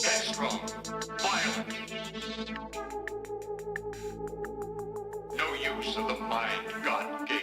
Headstrong, violent. No use of the mind God gave.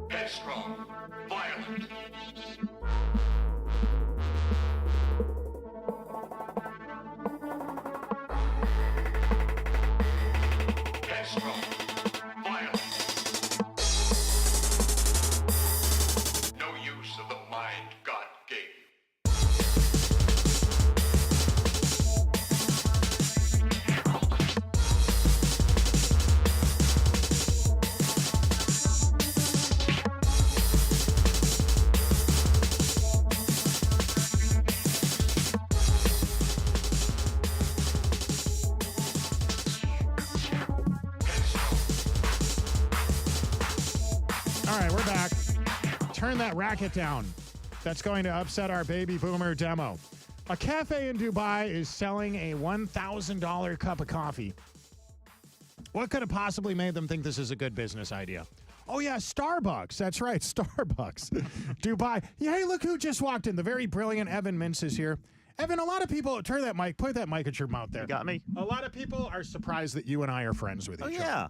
Headstrong, violent. Headstrong, violent. No use of the mind God gave you. All right, we're back. Turn that racket down. That's going to upset our baby boomer demo. A cafe in Dubai is selling a $1,000 cup of coffee. What could have possibly made them think this is a good business idea? Oh, yeah, Starbucks. That's right, Starbucks. Dubai. Yeah, hey, look who just walked in. The very brilliant Evan Mintz is here. Evan, a lot of people, turn that mic, put that mic at your mouth there. You got me? A lot of people are surprised that you and I are friends with each other. Yeah.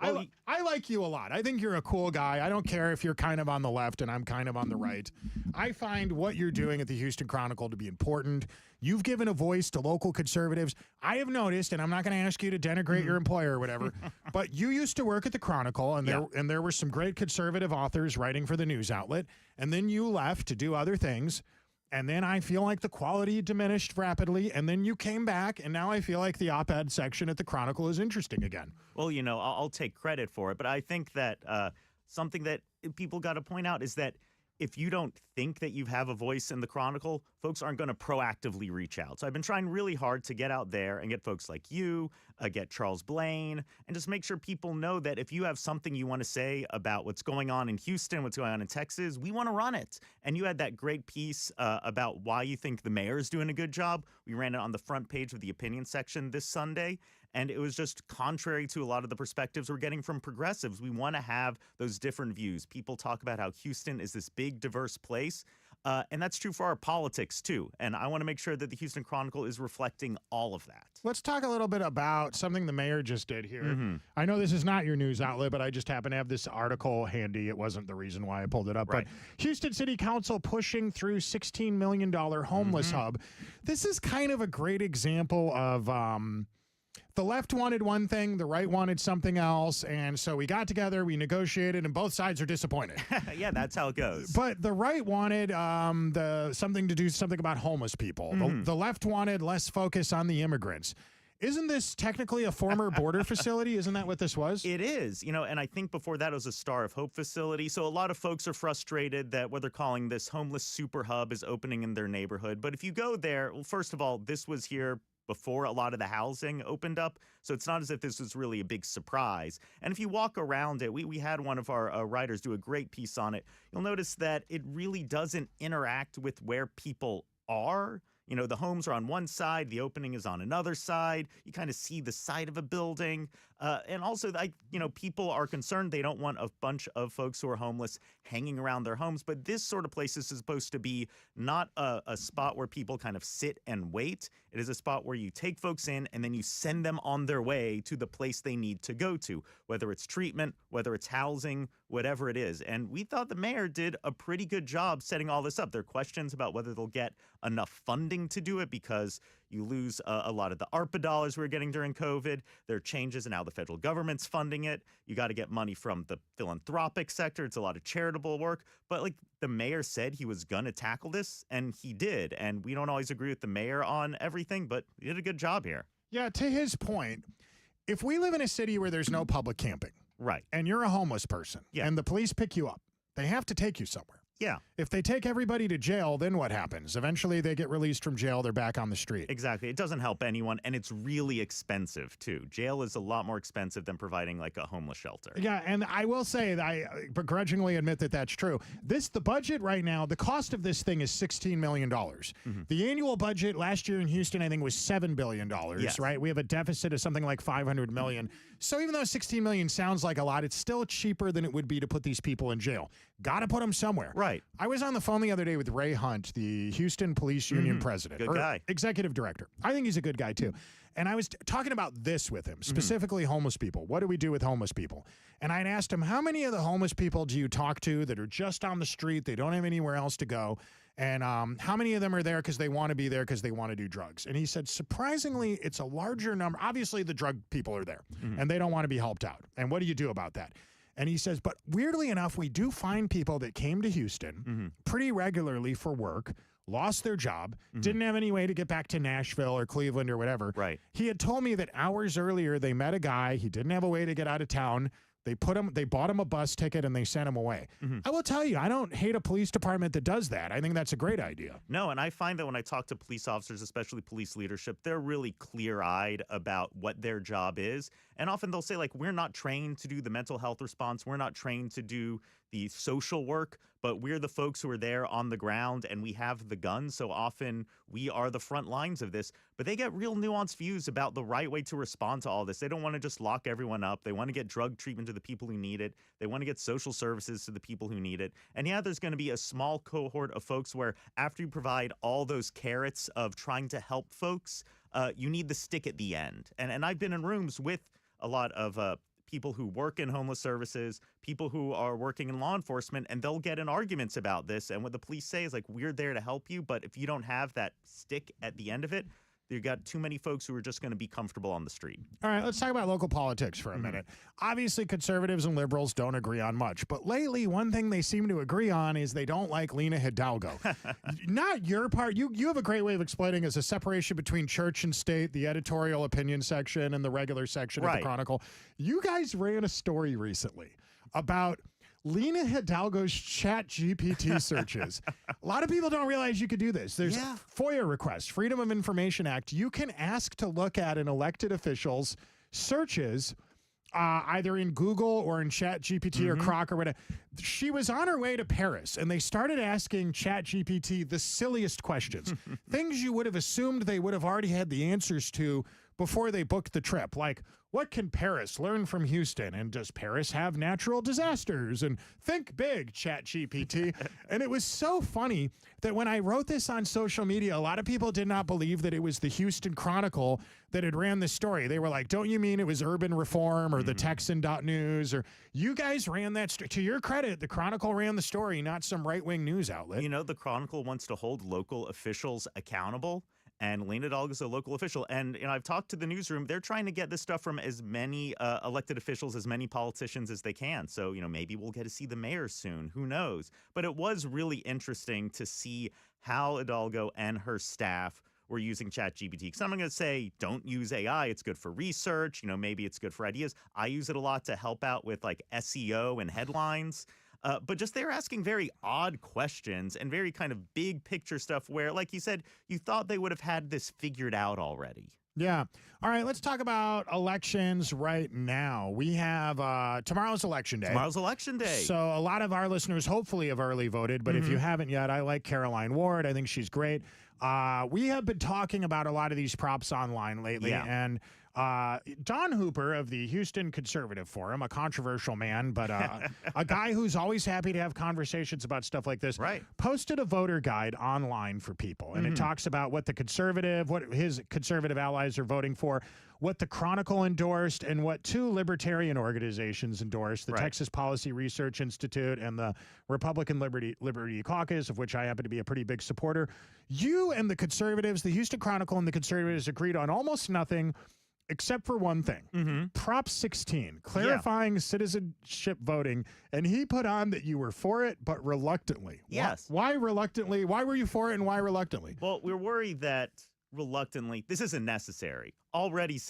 Well, I like you a lot. I think you're a cool guy. I don't care if you're kind of on the left and I'm kind of on the right. I find what you're doing at the Houston Chronicle to be important. You've given a voice to local conservatives. I have noticed, and I'm not going to ask you to denigrate your employer or whatever, but you used to work at the Chronicle, and there were some great conservative authors writing for the news outlet, and then you left to do other things. And then I feel like the quality diminished rapidly. And then you came back, and now I feel like the op-ed section at the Chronicle is interesting again. Well, you know, I'll take credit for it. But I think that something that people got to point out is that if you don't think that you have a voice in the Chronicle, folks aren't going to proactively reach out. So I've been trying really hard to get out there and get folks like you, get Charles Blaine, and just make sure people know that if you have something you want to say about what's going on in Houston, what's going on in Texas, we want to run it. And you had that great piece about why you think the mayor is doing a good job. We ran it on the front page of the opinion section this Sunday. And it was just contrary to a lot of the perspectives we're getting from progressives. We want to have those different views. People talk about how Houston is this big, diverse place. And that's true for our politics, too. And I want to make sure that the Houston Chronicle is reflecting all of that. Let's talk a little bit about something the mayor just did here. Mm-hmm. I know this is not your news outlet, but I just happen to have this article handy. It wasn't the reason why I pulled it up. Right. But Houston City Council pushing through $16 million homeless hub. This is kind of a great example of the left wanted one thing, the right wanted something else, and so we got together, we negotiated, and both sides are disappointed. Yeah, that's how it goes. But the right wanted something to do something about homeless people. The left wanted less focus on the immigrants. Isn't this technically a former border facility? Isn't that what this was? It is, you know, and I think before that it was a Star of Hope facility. So a lot of folks are frustrated that what they're calling this homeless super hub is opening in their neighborhood. But if you go there, well, first of all, this was here before a lot of the housing opened up. So it's not as if this was really a big surprise. And if you walk around it, we had one of our writers do a great piece on it. You'll notice that it really doesn't interact with where people are. You know, the homes are on one side, the opening is on another side. You kind of see the side of a building. And also, people are concerned they don't want a bunch of folks who are homeless hanging around their homes. But this sort of place is supposed to be not a spot where people kind of sit and wait. It is a spot where you take folks in and then you send them on their way to the place they need to go to, whether it's treatment, whether it's housing, whatever it is. And we thought the mayor did a pretty good job setting all this up. There are questions about whether they'll get enough funding to do it because you lose a lot of the ARPA dollars we were getting during COVID. There are changes in how the federal government's funding it. You got to get money from the philanthropic sector. It's a lot of charitable work. But like the mayor said he was going to tackle this, and he did. And we don't always agree with the mayor on everything, but he did a good job here. Yeah, to his point, if we live in a city where there's no public camping, right, and you're a homeless person, and the police pick you up, they have to take you somewhere. Yeah. If they take everybody to jail, then what happens? Eventually they get released from jail, they're back on the street. Exactly. It doesn't help anyone, and it's really expensive, too. Jail is a lot more expensive than providing, like, a homeless shelter. Yeah, and I will say that I begrudgingly admit that that's true. The budget right now, the cost of this thing is $16 million. The annual budget last year in Houston, I think, was $7 billion, right? We have a deficit of something like $500 million. So even though $16 million sounds like a lot, it's still cheaper than it would be to put these people in jail. Got to put them somewhere. Right. I was on the phone the other day with Ray Hunt, the Houston Police Union president. Good guy. Executive director. I think he's a good guy, too. And I was talking about this with him, specifically homeless people. What do we do with homeless people? And I'd asked him, how many of the homeless people do you talk to that are just on the street? They don't have anywhere else to go. And how many of them are there because they want to be there because they want to do drugs? And he said, surprisingly, it's a larger number. Obviously, the drug people are there, and they don't want to be helped out. And what do you do about that? And he says, but weirdly enough, we do find people that came to Houston pretty regularly for work, lost their job, didn't have any way to get back to Nashville or Cleveland or whatever. Right. He had told me that hours earlier they met a guy. He didn't have a way to get out of town. They bought him a bus ticket and they sent him away. I will tell you, I don't hate a police department that does that. I think that's a great idea. No, and I find that when I talk to police officers, especially police leadership, they're really clear-eyed about what their job is. And often they'll say, like, we're not trained to do the mental health response. We're not trained to do the social work, but we're the folks who are there on the ground and we have the guns. So often we are the front lines of this. But they get real nuanced views about the right way to respond to all this. They don't want to just lock everyone up. They want to get drug treatment to the people who need it. They want to get social services to the people who need it. And yeah, there's going to be a small cohort of folks where after you provide all those carrots of trying to help folks, you need the stick at the end. And I've been in rooms with a lot of people who work in homeless services, people who are working in law enforcement, and they'll get in arguments about this. And what the police say is like, we're there to help you, but if you don't have that stick at the end of it, you've got too many folks who are just going to be comfortable on the street. All right, let's talk about local politics for a minute. Obviously, conservatives and liberals don't agree on much, but lately, one thing they seem to agree on is they don't like Lena Hidalgo. Not your part. You have a great way of explaining as a separation between church and state, the editorial opinion section and the regular section of the Chronicle. You guys ran a story recently about Lena Hidalgo's chat GPT searches. A lot of people don't realize you could do this. There's FOIA requests, Freedom of Information Act. You can ask to look at an elected official's searches either in Google or in chat GPT or Croc or whatever. She was on her way to Paris and they started asking chat GPT the silliest questions. Things you would have assumed they would have already had the answers to before they booked the trip. Like, what can Paris learn from Houston? And does Paris have natural disasters? And think big, chat GPT. And it was so funny that when I wrote this on social media, a lot of people did not believe that it was the Houston Chronicle that had ran this story. They were like, don't you mean it was Urban Reform or the Texan.news? Or you guys ran that story. To your credit, the Chronicle ran the story, not some right-wing news outlet. You know, the Chronicle wants to hold local officials accountable. And Lena Hidalgo is a local official. And I've talked to the newsroom. They're trying to get this stuff from as many elected officials, as many politicians as they can. So, maybe we'll get to see the mayor soon. Who knows? But it was really interesting to see how Hidalgo and her staff were using ChatGPT. Because I'm going to say, don't use AI. It's good for research. Maybe it's good for ideas. I use it a lot to help out with like SEO and headlines. But just they were asking very odd questions and very kind of big picture stuff where, like you said, you thought they would have had this figured out already. Yeah. All right, let's talk about elections right now. We have tomorrow's election day. Tomorrow's election day. So a lot of our listeners hopefully have early voted, but if you haven't yet, I like Caroline Ward. I think she's great. We have been talking about a lot of these props online lately, and Don Hooper of the Houston Conservative Forum, a controversial man, but a guy who's always happy to have conversations about stuff like this, posted a voter guide online for people. And it talks about what what his conservative allies are voting for, what the Chronicle endorsed, and what two libertarian organizations endorsed, the Texas Policy Research Institute and the Republican Liberty Caucus, of which I happen to be a pretty big supporter. You and the conservatives, the Houston Chronicle and the conservatives, agreed on almost nothing except for one thing. Prop 16, clarifying citizenship voting, and he put on that you were for it, but reluctantly. Yes. Why reluctantly? Why were you for it, and why reluctantly? Well, we're worried that reluctantly, this isn't necessary. Already,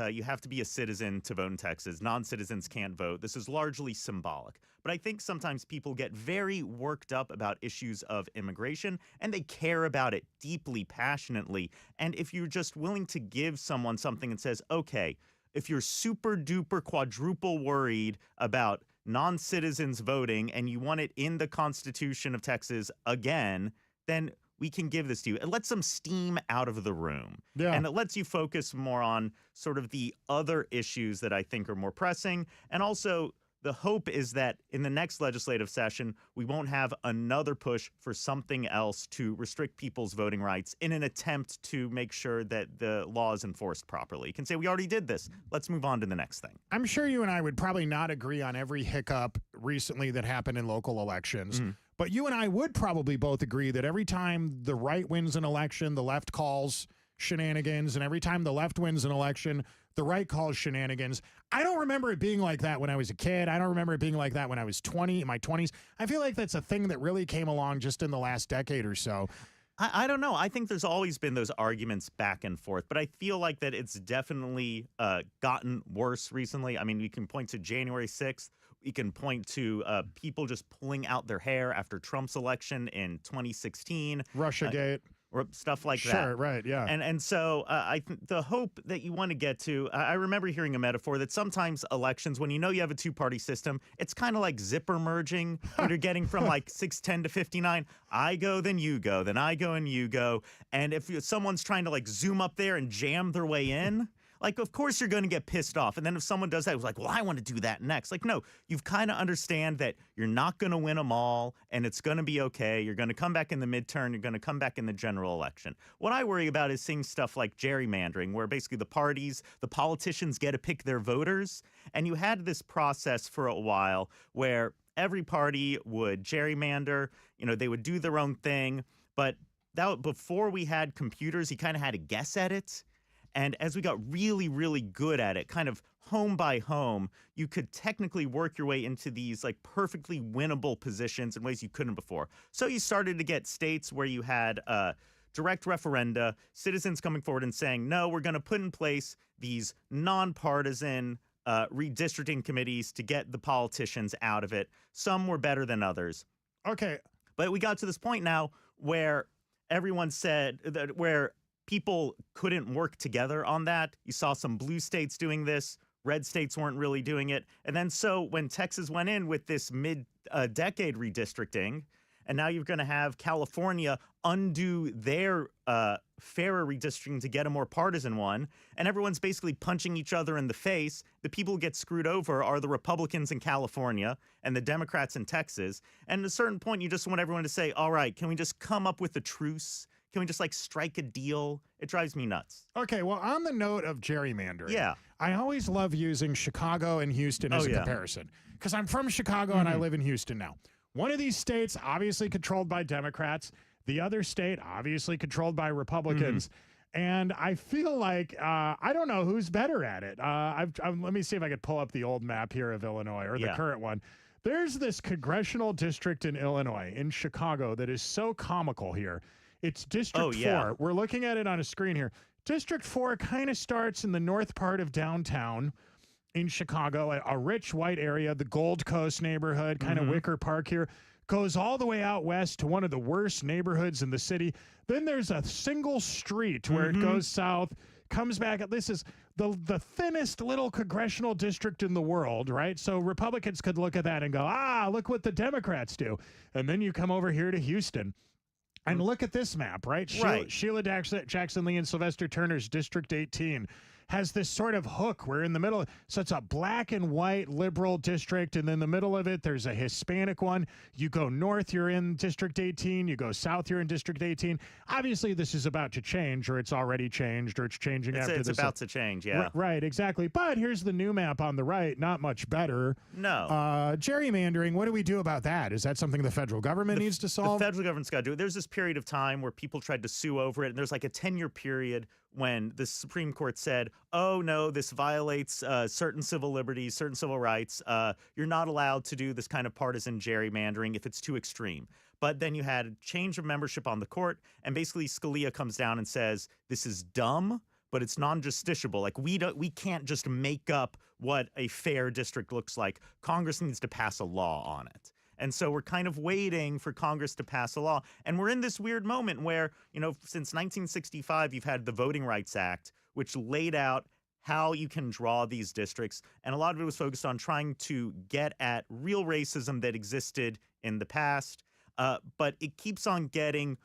you have to be a citizen to vote in Texas. Non-citizens can't vote. This is largely symbolic. But I think sometimes people get very worked up about issues of immigration, and they care about it deeply, passionately. And if you're just willing to give someone something and says, okay, if you're super duper quadruple worried about non-citizens voting and you want it in the Constitution of Texas again, then we can give this to you. It lets some steam out of the room. And it lets you focus more on sort of the other issues that I think are more pressing. And also, the hope is that in the next legislative session, we won't have another push for something else to restrict people's voting rights in an attempt to make sure that the law is enforced properly. You can say, we already did this. Let's move on to the next thing. I'm sure you and I would probably not agree on every hiccup recently that happened in local elections. But you and I would probably both agree that every time the right wins an election, the left calls shenanigans, and every time the left wins an election, the right calls shenanigans. I don't remember it being like that when I was a kid. I don't remember it being like that when I was in my 20s. I feel like that's a thing that really came along just in the last decade or so. I don't know. I think there's always been those arguments back and forth, but I feel like that it's definitely gotten worse recently. I mean, we can point to January 6th. We can point to people just pulling out their hair after Trump's election in 2016. Russiagate. Or stuff like that. Sure, right, yeah. And so I think the hope that you want to get to, I remember hearing a metaphor that sometimes elections, when you know you have a two-party system, it's kind of like zipper merging when you're getting from like 610 to 59. I go, then you go, then I go and you go. And if someone's trying to like zoom up there and jam their way in, like, of course you're going to get pissed off. And then if someone does that, it's like, well, I want to do that next. Like, no, you've kind of understand that you're not going to win them all, and it's going to be okay. You're going to come back in the midterm. You're going to come back in the general election. What I worry about is seeing stuff like gerrymandering, where basically the politicians get to pick their voters. And you had this process for a while where every party would gerrymander. You know, they would do their own thing. But before we had computers, you kind of had to guess at it. And as we got really, really good at it, kind of home by home, you could technically work your way into these like perfectly winnable positions in ways you couldn't before. So you started to get states where you had direct referenda, citizens coming forward and saying, no, we're going to put in place these nonpartisan redistricting committees to get the politicians out of it. Some were better than others. Okay. But we got to this point now where everyone said that where people couldn't work together on that. You saw some blue states doing this. Red states weren't really doing it. And then so when Texas went in with this mid-decade redistricting, and now you're going to have California undo their fairer redistricting to get a more partisan one, and everyone's basically punching each other in the face. The people who get screwed over are the Republicans in California and the Democrats in Texas. And at a certain point, you just want everyone to say, all right, can we just come up with a truce? Can we just like strike a deal? It drives me nuts. Okay, well, on the note of gerrymandering, yeah, I always love using Chicago and Houston as a comparison because I'm from Chicago and I live in Houston now. One of these states obviously controlled by Democrats, the other state obviously controlled by Republicans. And I feel like I don't know who's better at it. Let me see if I could pull up the old map here of Illinois or the current one. There's this congressional district in Illinois, in Chicago, that is so comical here. It's District 4. We're looking at it on a screen here. District 4 kind of starts in the north part of downtown in Chicago, a rich white area, the Gold Coast neighborhood, kind of Wicker Park here, goes all the way out west to one of the worst neighborhoods in the city. Then there's a single street where it goes south, comes back. This is the thinnest little congressional district in the world, right? So Republicans could look at that and go, look what the Democrats do. And then you come over here to Houston. And look at this map, right? Sheila Jackson Lee and Sylvester Turner's District 18 has this sort of hook. We're in the middle. So it's a black and white liberal district. And in the middle of it, there's a Hispanic one. You go north, you're in District 18. You go south, you're in District 18. Obviously, this is about to change, or it's already changed, or it's changing after this. It's about to change, yeah. Right, exactly. But here's the new map on the right. Not much better. No. Gerrymandering, what do we do about that? Is that something the federal government needs to solve? The federal government's got to do it. There's this period of time where people tried to sue over it, and there's like a 10-year period when the Supreme Court said, oh, no, this violates certain civil liberties, certain civil rights. You're not allowed to do this kind of partisan gerrymandering if it's too extreme. But then you had change of membership on the court, and basically Scalia comes down and says, this is dumb, but it's non-justiciable. Like, we can't just make up what a fair district looks like. Congress needs to pass a law on it. And so we're kind of waiting for Congress to pass a law. And we're in this weird moment where, since 1965, you've had the Voting Rights Act, which laid out how you can draw these districts. And a lot of it was focused on trying to get at real racism that existed in the past. But it keeps on getting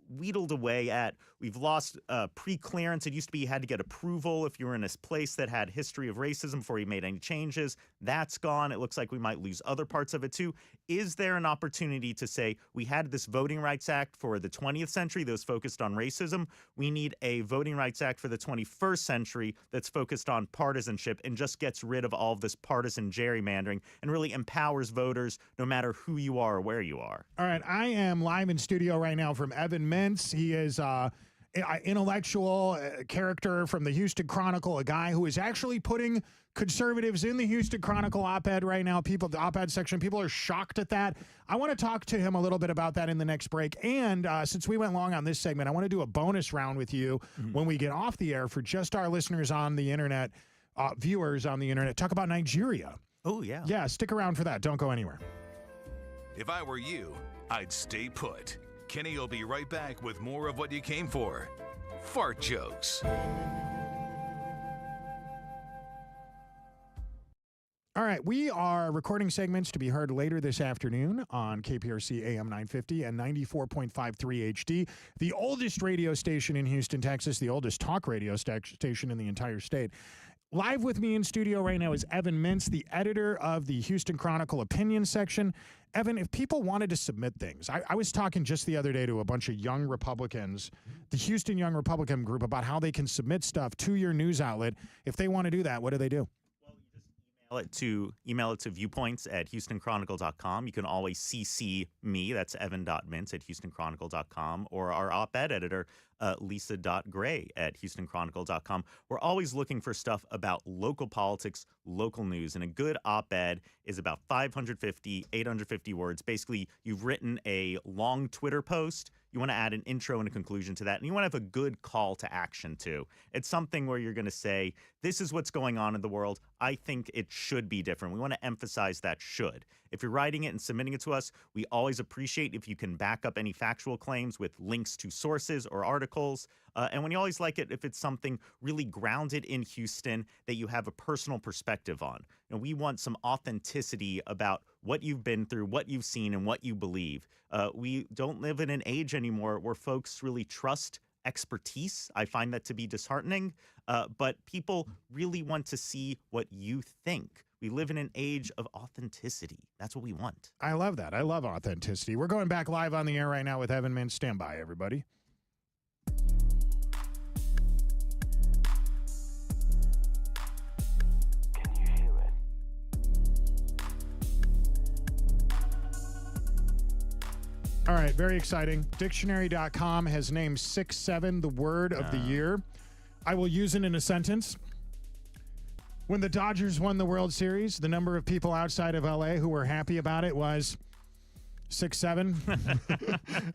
wheedled away at. We've lost pre-clearance. It used to be you had to get approval if you were in a place that had history of racism before you made any changes. That's gone. It looks like we might lose other parts of it too. Is there an opportunity to say we had this Voting Rights Act for the 20th century that was focused on racism? We need a Voting Rights Act for the 21st century that's focused on partisanship and just gets rid of all of this partisan gerrymandering and really empowers voters no matter who you are or where you are. All right, I am live in studio right now from Evan Mintz. He is intellectual character from the Houston Chronicle, a guy who is actually putting conservatives in the Houston Chronicle op-ed right now. The op-ed section, people are shocked at that. I want to talk to him a little bit about that in the next break. And since we went long on this segment, I want to do a bonus round with you when we get off the air for just our listeners on the internet, viewers on the internet. Talk about Nigeria. Oh, yeah. Yeah, stick around for that. Don't go anywhere. If I were you, I'd stay put. Kenny will be right back with more of what you came for. Fart jokes. All right, we are recording segments to be heard later this afternoon on KPRC AM 950 and 94.53 HD, the oldest radio station in Houston, Texas, the oldest talk radio station in the entire state. Live with me in studio right now is Evan Mintz, the editor of the Houston Chronicle opinion section. Evan, if people wanted to submit things, I was talking just the other day to a bunch of young Republicans, the Houston Young Republican group, about how they can submit stuff to your news outlet. If they want to do that, what do they do? Well, you just email it to viewpoints@houstonchronicle.com. You can always CC me, that's evan.mintz@houstonchronicle.com, or our op-ed editor, lisa.gray@houstonchronicle.com. We're always looking for stuff about local politics, local news, and a good op-ed is about 550, 850 words. Basically, you've written a long Twitter post. You want to add an intro and a conclusion to that, and you want to have a good call to action, too. It's something where you're going to say, this is what's going on in the world. I think it should be different. We want to emphasize that should. If you're writing it and submitting it to us, we always appreciate if you can back up any factual claims with links to sources or articles. And when you always like it, if it's something really grounded in Houston that you have a personal perspective on. We want some authenticity about what you've been through, what you've seen, and what you believe. We don't live in an age anymore where folks really trust expertise. I find that to be disheartening, but people really want to see what you think. We live in an age of authenticity. That's what we want. I love that. I love authenticity. We're going back live on the air right now with Evan Mintz. Stand by, everybody. Can you hear it? All right, very exciting. Dictionary.com has named 6'7" the word of the year. I will use it in a sentence. When the Dodgers won the World Series, the number of people outside of LA who were happy about it was 6'7".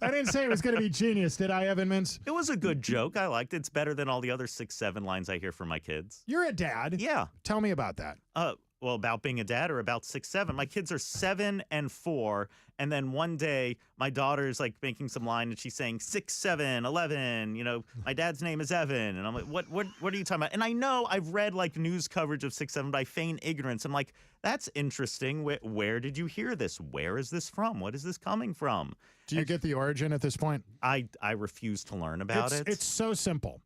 I didn't say it was going to be genius, did I, Evan Mintz? It was a good joke. I liked it. It's better than all the other 6'7" lines I hear from my kids. You're a dad. Yeah. Tell me about that. Well, about being a dad or about 6, 7. My kids are 7 and 4. And then one day my daughter's like making some line and she's saying 6, 7, 11. You know, my dad's name is Evan. And I'm like, what are you talking about? And I know I've read like news coverage of 6, 7, but I feign ignorance. I'm like, that's interesting. Where did you hear this? Where is this from? What is this coming from? Do you get the origin at this point? I refuse to learn about it. It's so simple.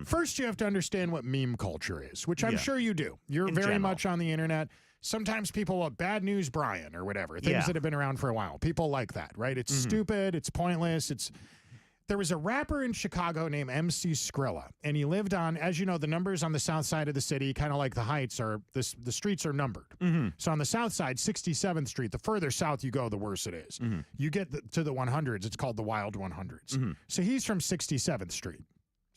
First, you have to understand what meme culture is, which I'm Yeah. sure you do. You're In very general. much on the internet. Sometimes people want bad news Brian or whatever, things Yeah. that have been around for a while. People like that, right? It's stupid. It's pointless. There was a rapper in Chicago named MC Skrilla, and he lived on, as you know, the numbers on the south side of the city, kind of like the heights are, the streets are numbered. So on the south side, 67th Street, the further south you go, the worse it is. You get to the 100s, it's called the Wild 100s. So he's from 67th Street.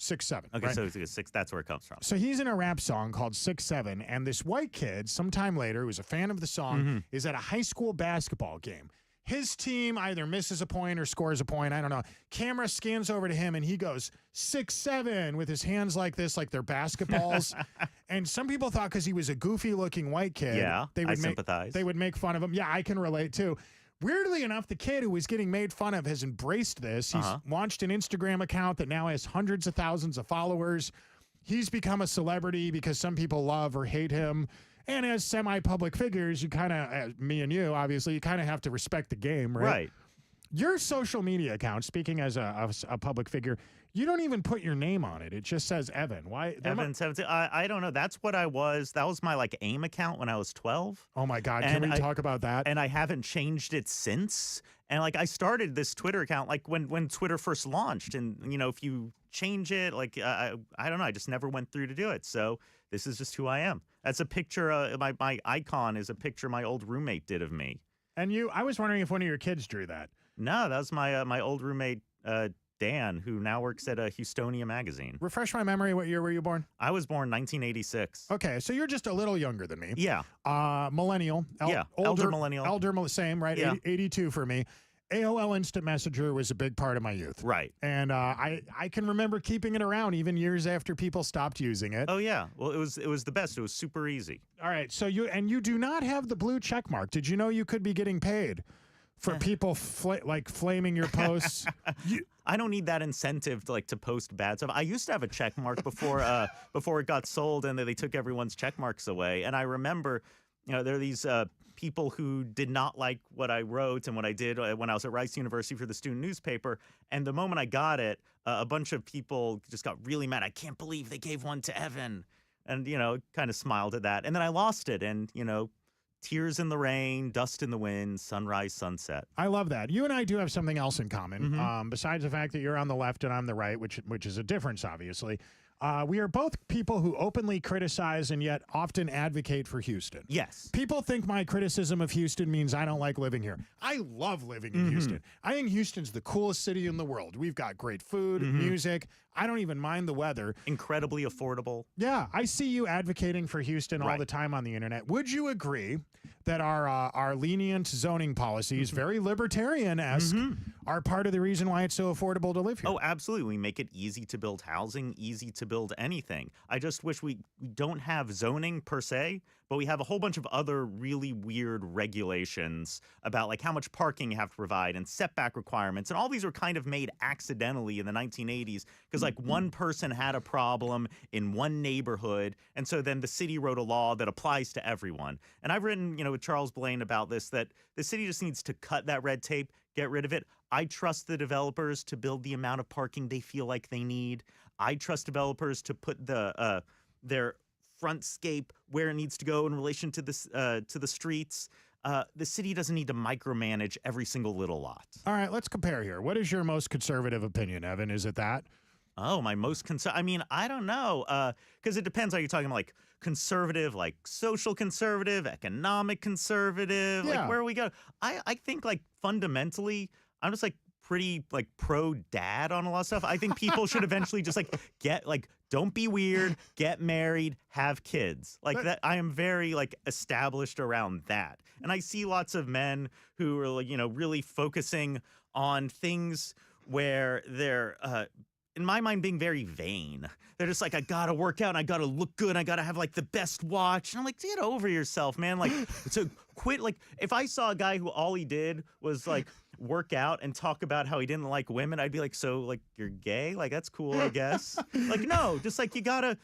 6, 7. Okay, right? so it's 6. That's where it comes from. So he's in a rap song called 6, 7, and this white kid, sometime later, who's a fan of the song, is at a high school basketball game. His team either misses a point or scores a point. I don't know. Camera scans over to him, and he goes 6, 7 with his hands like this, like they're basketballs. And some people thought because he was a goofy-looking white kid, Yeah, they would I sympathize. They would make fun of him. Yeah, I can relate too. Weirdly enough, the kid who was getting made fun of has embraced this. He's launched an Instagram account that now has hundreds of thousands of followers. He's become a celebrity because some people love or hate him. And as semi-public figures, you kind of, me and you, obviously, you kind of have to respect the game, right? Right. Your social media account, speaking as a public figure, you don't even put your name on it. It just says Evan. Why? Evan 17. I don't know. That's what I was. That was my like AIM account when I was 12. Oh my God! And Can we talk about that? And I haven't changed it since. And like I started this Twitter account like when Twitter first launched. And you know, if you change it, like I don't know, I just never went through to do it. So this is just who I am. That's a picture. My icon is a picture my old roommate did of me. And I was wondering if one of your kids drew that. No, that was my old roommate Dan, who now works at Houstonia magazine. Refresh my memory. What year were you born? I was born 1986. Okay, so you're just a little younger than me. Yeah. Millennial. Yeah, elder millennial. Same, right? Yeah. 82 for me. AOL Instant Messenger was a big part of my youth. Right. And I can remember keeping it around even years after people stopped using it. Oh yeah. Well, it was the best. It was super easy. All right. So you do not have the blue check mark. Did you know you could be getting paid for people flaming your posts? I don't need that incentive to post bad stuff. I used to have a check mark before it got sold, and they took everyone's check marks away. And I remember, there are these people who did not like what I wrote and what I did when I was at Rice University for the student newspaper. And the moment I got it, a bunch of people just got really mad. I can't believe they gave one to Evan. And, kind of smiled at that. And then I lost it. And, tears in the rain, dust in the wind, sunrise, sunset. I love that. You and I do have something else in common. Besides the fact that you're on the left and I'm the right, which is a difference, obviously. We are both people who openly criticize and yet often advocate for Houston. Yes. People think my criticism of Houston means I don't like living here. I love living in Houston. I think Houston's the coolest city in the world. We've got great food, music. I don't even mind the weather. Incredibly affordable. Yeah, I see you advocating for Houston all the time on the internet. Would you agree that our lenient zoning policies, very libertarian-esque, are part of the reason why it's so affordable to live here? Oh, absolutely. We make it easy to build housing, easy to build anything. I just wish we don't have zoning per se, but we have a whole bunch of other really weird regulations about how much parking you have to provide and setback requirements. And all these were kind of made accidentally in the 1980s because one person had a problem in one neighborhood. And so then the city wrote a law that applies to everyone. And I've written, with Charles Blaine about this, that the city just needs to cut that red tape, get rid of it. I trust the developers to build the amount of parking they feel like they need. I trust developers to put their frontscape where it needs to go in relation to the streets. The city doesn't need to micromanage every single little lot. All right, let's compare here. What is your most conservative opinion, Evan? Is it that? Oh, my most I don't know, because it depends. Are you talking conservative, social conservative, economic conservative? Yeah. Where we go? I think fundamentally, I'm just pretty pro dad on a lot of stuff. I think people should eventually just get don't be weird, get married, have kids. That I am very established around that. And I see lots of men who are really focusing on things where they're in my mind, being very vain. They're just like, I gotta work out, and I gotta look good, and I gotta have like the best watch. And I'm like, get over yourself, man. Like, so quit. Like, if I saw a guy who all he did was like work out and talk about how he didn't like women, I'd be like, so like you're gay? Like, that's cool, I guess. Like, no, just like you gotta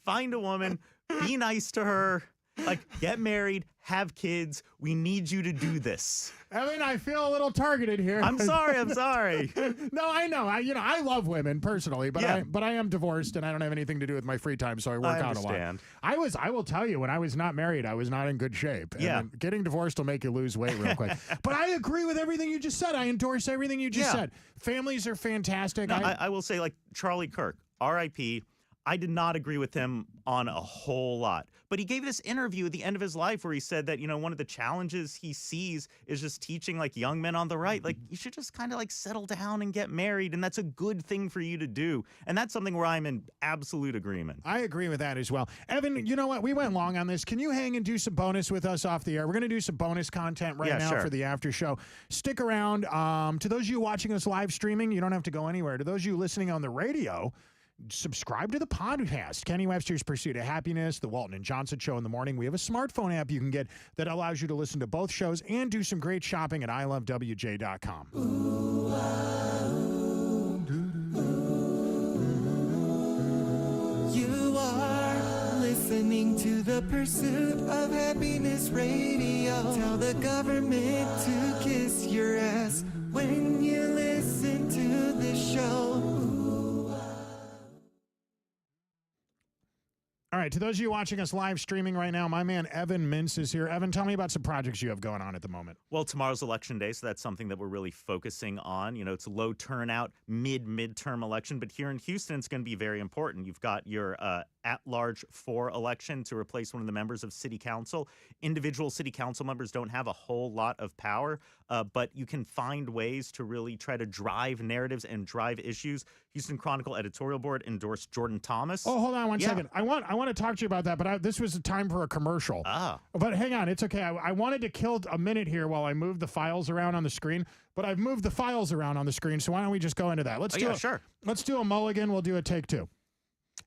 find a woman, be nice to her. Like, get married, have kids. We need you to do this. Evan, I feel a little targeted here. I'm sorry. No, I know. I love women personally, but Yeah. I am divorced and I don't have anything to do with my free time, so I work out a lot. I will tell you, when I was not married, I was not in good shape. Yeah. And getting divorced will make you lose weight real quick. But I agree with everything you just said. I endorse everything you just said. Families are fantastic. No, I will say, like, Charlie Kirk, R.I.P., I did not agree with him on a whole lot. But he gave this interview at the end of his life where he said that, one of the challenges he sees is just teaching, like, young men on the right, like, you should just kind of, like, settle down and get married, and that's a good thing for you to do. And that's something where I'm in absolute agreement. I agree with that as well. Evan, you know what? We went long on this. Can you hang and do some bonus with us off the air? We're going to do some bonus content right now for the after show. Stick around. To those of you watching us live streaming, you don't have to go anywhere. To those of you listening on the radio, subscribe to the podcast, Kenny Webster's Pursuit of Happiness, the Walton and Johnson Show in the morning. We have a smartphone app you can get that allows you to listen to both shows and do some great shopping at ilovewj.com. You are listening to the Pursuit of Happiness Radio. Tell the government to kiss your ass when you listen to the show. All right, to those of you watching us live streaming right now, my man Evan Mintz is here. Evan, tell me about some projects you have going on at the moment. Well, tomorrow's election day, so that's something that we're really focusing on. It's a low turnout, midterm election, but here in Houston, it's going to be very important. You've got your at-large 4 election to replace one of the members of City Council. Individual City Council members don't have a whole lot of power, but you can find ways to really try to drive narratives and drive issues. Houston Chronicle editorial board endorsed Jordan Thomas. Oh, hold on one second. I want to talk to you about that, but this was the time for a commercial. But hang on, it's okay. I wanted to kill a minute here while I moved the files around on the screen, but I've moved the files around on the screen, so why don't we just go into that? Let's do a mulligan. We'll do a take 2.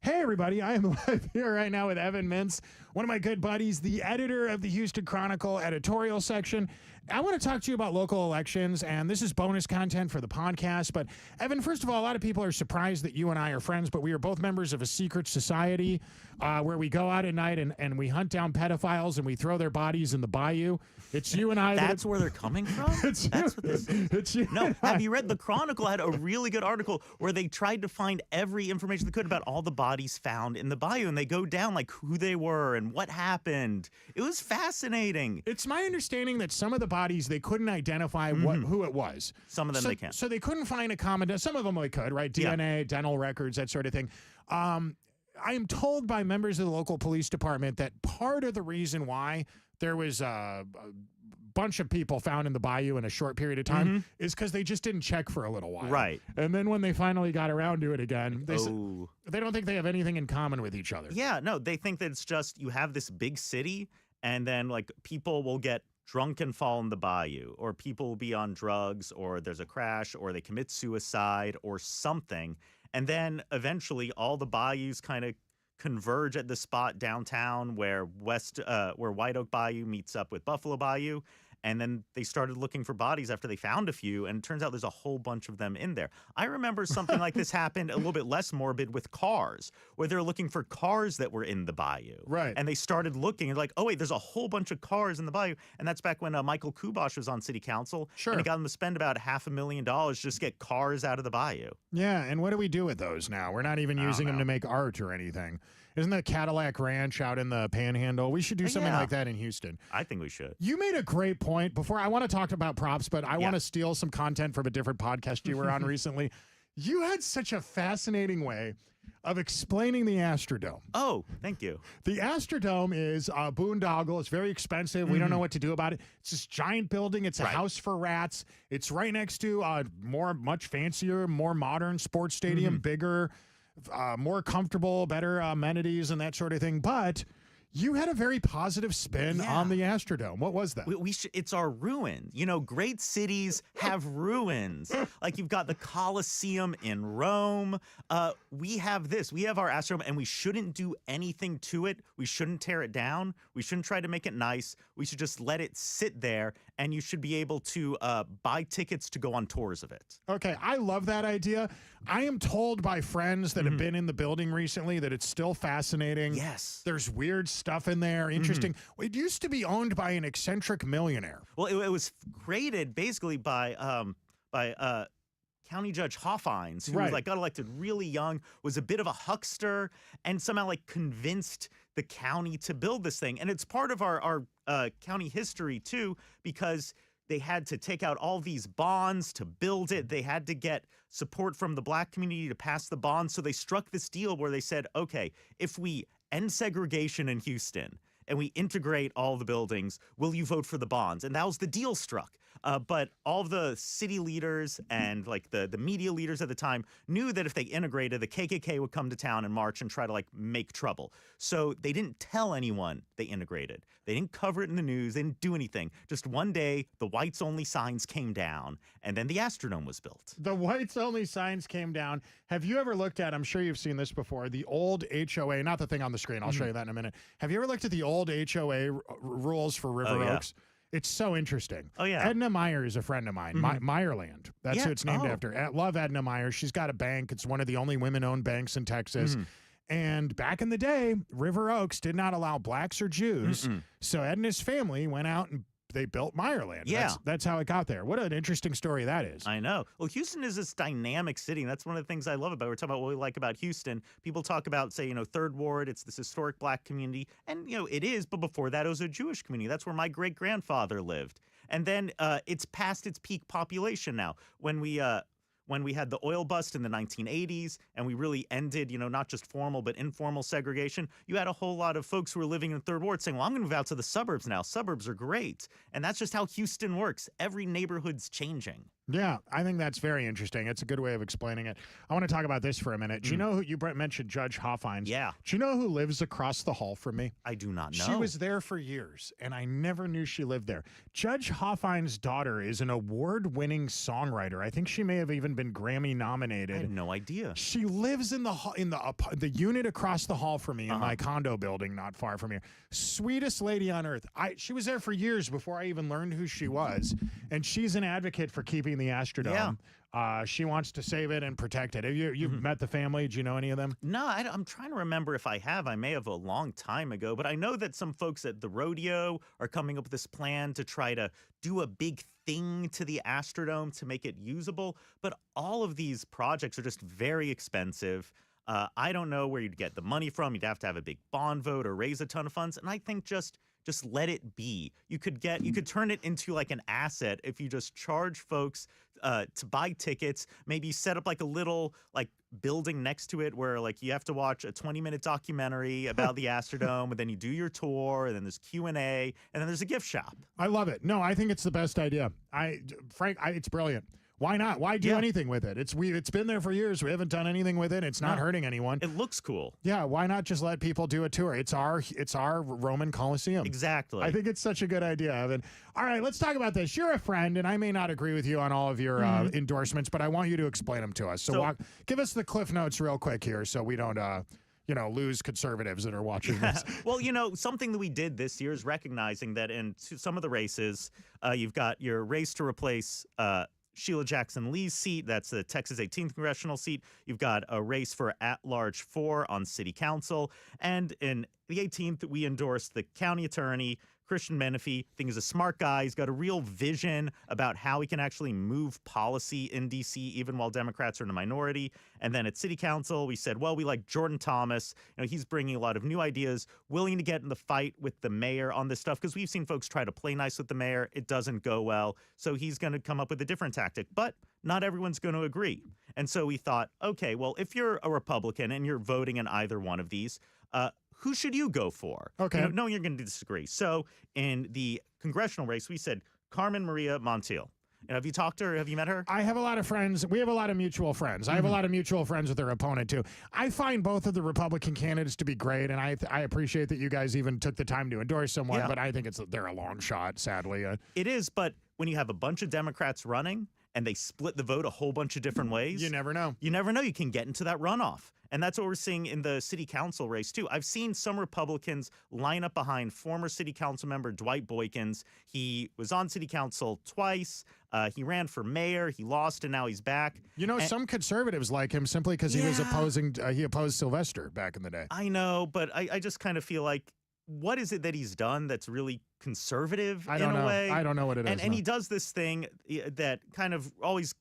Hey, everybody. I am live here right now with Evan Mintz, one of my good buddies, the editor of the Houston Chronicle editorial section. I want to talk to you about local elections, and this is bonus content for the podcast. But, Evan, first of all, a lot of people are surprised that you and I are friends, but we are both members of a secret society where we go out at night and we hunt down pedophiles and we throw their bodies in the bayou. It's you and I. That's where they're coming from? That's what this is. It's you. No, have you read the Chronicle? Had a really good article where they tried to find every information they could about all the bodies found in the bayou, and they go down like who they were and what happened. It was fascinating. It's my understanding that some of the bodies, they couldn't identify who it was. Some of them they can. So they couldn't find a common. Some of them they could, right? DNA, dental records, that sort of thing. I am told by members of the local police department that part of the reason why there was a bunch of people found in the bayou in a short period of time is because they just didn't check for a little while. Right. And then when they finally got around to it again, they don't think they have anything in common with each other. Yeah, no, they think that it's just you have this big city, and then like people will get drunk and fall in the bayou, or people will be on drugs, or there's a crash, or they commit suicide or something. And then eventually all the bayous kind of converge at the spot downtown where White Oak Bayou meets up with Buffalo Bayou. And then they started looking for bodies after they found a few, and it turns out there's a whole bunch of them in there. I remember something like this happened a little bit less morbid with cars, where they're looking for cars that were in the bayou. Right. And they started looking and like, oh, wait, there's a whole bunch of cars in the bayou. And that's back when Michael Kubosh was on city council. Sure. And he got them to spend about $500,000 just to get cars out of the bayou. Yeah, and what do we do with those now? We're not even using them to make art or anything. Isn't the Cadillac Ranch out in the Panhandle? We should do something like that in Houston. I think we should. You made a great point before. I want to talk about props, but I want to steal some content from a different podcast you were on recently. You had such a fascinating way of explaining the Astrodome. Oh, thank you. The Astrodome is a boondoggle. It's very expensive. We don't know what to do about it. It's this giant building. It's a house for rats. It's right next to a much fancier, more modern sports stadium, bigger, more comfortable, better amenities and that sort of thing. But You had a very positive spin on the Astrodome. What was that? It's our ruin. You know, great cities have ruins. Like you've got the Colosseum in Rome. We have this. We have our Astrodome, and we shouldn't do anything to it. We shouldn't tear it down. We shouldn't try to make it nice. We should just let it sit there, and you should be able to buy tickets to go on tours of it. Okay, I love that idea. I am told by friends that have been in the building recently that it's still fascinating. Yes. There's weird stuff in there, interesting. It used to be owned by an eccentric millionaire. Well, it was created basically by County Judge Hoffines, who was like got elected really young, was a bit of a huckster, and somehow like convinced the county to build this thing. And it's part of our county history too, because they had to take out all these bonds to build it. They had to get support from the black community to pass the bonds. So they struck this deal where they said, okay, if we end segregation in Houston and we integrate all the buildings, will you vote for the bonds? And that was the deal struck. But all the city leaders and like the media leaders at the time knew that if they integrated, the KKK would come to town and march and try to like make trouble. So they didn't tell anyone they integrated. They didn't cover it in the news. They didn't do anything. Just one day, the whites only signs came down, and then the Astrodome was built. The whites only signs came down. Have you ever looked at, I'm sure you've seen this before, the old HOA, not the thing on the screen, I'll show you that in a minute. Have you ever looked at the old HOA rules for River Oaks? It's so interesting. Oh, yeah. Edna Meyer is a friend of mine. Meyerland. That's who it's named after. I love Edna Meyer. She's got a bank. It's one of the only women-owned banks in Texas. And back in the day, River Oaks did not allow blacks or Jews. So Edna's family went out and they built Meyerland. Yeah. That's how it got there. What an interesting story that is. I know. Well, Houston is this dynamic city, and that's one of the things I love about it. We're talking about what we like about Houston. People talk about, say, Third Ward, it's this historic black community, and, it is, but before that, it was a Jewish community. That's where my great-grandfather lived. And then it's past its peak population now. When we had the oil bust in the 1980s and we really ended, not just formal but informal segregation, you had a whole lot of folks who were living in Third Ward saying, well, I'm going to move out to the suburbs now. Suburbs are great. And that's just how Houston works. Every neighborhood's changing. Yeah, I think that's very interesting. It's a good way of explaining it. I want to talk about this for a minute. Do you know who you mentioned Judge Hoffines? Yeah. Do you know who lives across the hall from me? I do not know. She was there for years, and I never knew she lived there. Judge Hoffines' daughter is an award-winning songwriter. I think she may have even been Grammy nominated. I had no idea. She lives in the unit across the hall from me in my condo building, not far from here. Sweetest lady on earth. She was there for years before I even learned who she was, and she's an advocate for keeping the Astrodome. She wants to save it and protect it. Have you've met the family? Do you know any of them? No, I'm trying to remember if I have. I may have a long time ago, but I know that some folks at the rodeo are coming up with this plan to try to do a big thing to the Astrodome to make it usable. But all of these projects are just very expensive. I don't know where you'd get the money from. You'd have to have a big bond vote or raise a ton of funds. And I think just let it be. You could turn it into like an asset if you just charge folks to buy tickets. Maybe set up like a little like building next to it where like you have to watch a 20-minute documentary about the Astrodome, and then you do your tour, and then there's Q&A, and then there's a gift shop. I love it. No, I think it's the best idea. Frank, it's brilliant. Why not? Why do anything with it? It's been there for years. We haven't done anything with it. It's not hurting anyone. It looks cool. Yeah, why not just let people do a tour? It's our Roman Colosseum. Exactly. I think it's such a good idea, Evan. All right, let's talk about this. You're a friend, and I may not agree with you on all of your endorsements, but I want you to explain them to us. So give us the Cliff Notes real quick here so we don't lose conservatives that are watching this. Well, something that we did this year is recognizing that in some of the races, you've got your race to replace Sheila Jackson Lee's seat. That's the Texas 18th congressional seat. You've got a race for at-large 4 on city council. And in the 18th, we endorsed the county attorney, Christian Menefee. I think he's a smart guy. He's got a real vision about how he can actually move policy in D.C., even while Democrats are in a minority. And then at city council, we said, well, we like Jordan Thomas. He's bringing a lot of new ideas, willing to get in the fight with the mayor on this stuff, because we've seen folks try to play nice with the mayor. It doesn't go well. So he's going to come up with a different tactic. But not everyone's going to agree. And so we thought, okay, well, if you're a Republican and you're voting in either one of these, who should you go for? Okay. No, you're going to disagree. So in the congressional race, we said Carmen Maria Montiel. Have you talked to her? Have you met her? I have a lot of friends. We have a lot of mutual friends. I have a lot of mutual friends with their opponent, too. I find both of the Republican candidates to be great, and I appreciate that you guys even took the time to endorse someone, Yeah. but I think they're a long shot, sadly. It is, but when you have a bunch of Democrats running and they split the vote a whole bunch of different ways, You never know. you never know. You can get into that runoff. And that's what we're seeing in the city council race, too. I've seen some Republicans line up behind former city council member Dwight Boykins. He was on city council twice. He ran for mayor. He lost, and now he's back. You know, some conservatives like him simply because he was he opposed Sylvester back in the day. I know, but I just kind of feel like, what is it that he's done that's really conservative I don't in a know. way? I don't know what it is. And he does this thing that kind of always